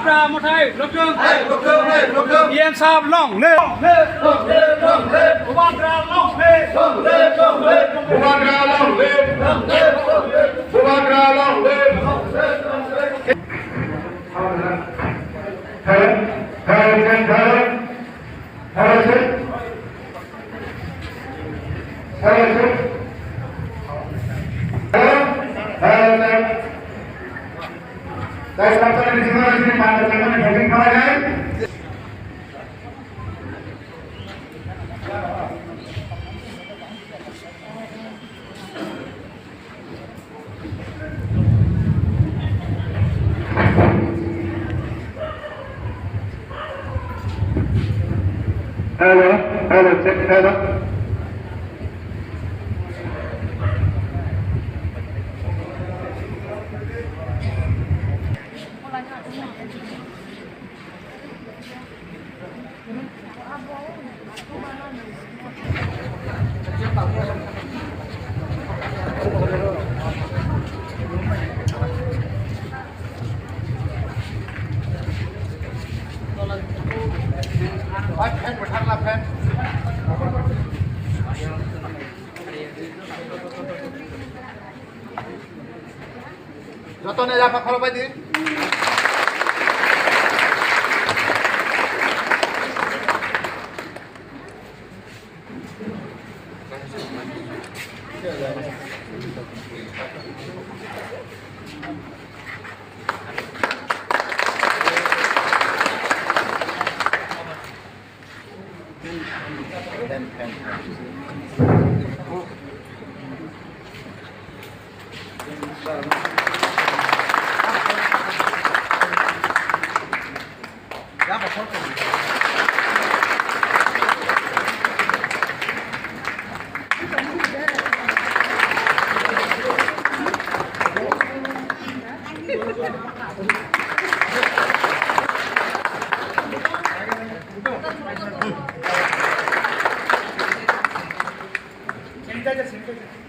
ra một hai lục trường yên sam long lên Bác ra long lên Bác ra long lên Bác ra long lên Guys, after this one, we will having fun. Hello, check, hello. যতনে যা পাখলো পাই দি Sanitizer.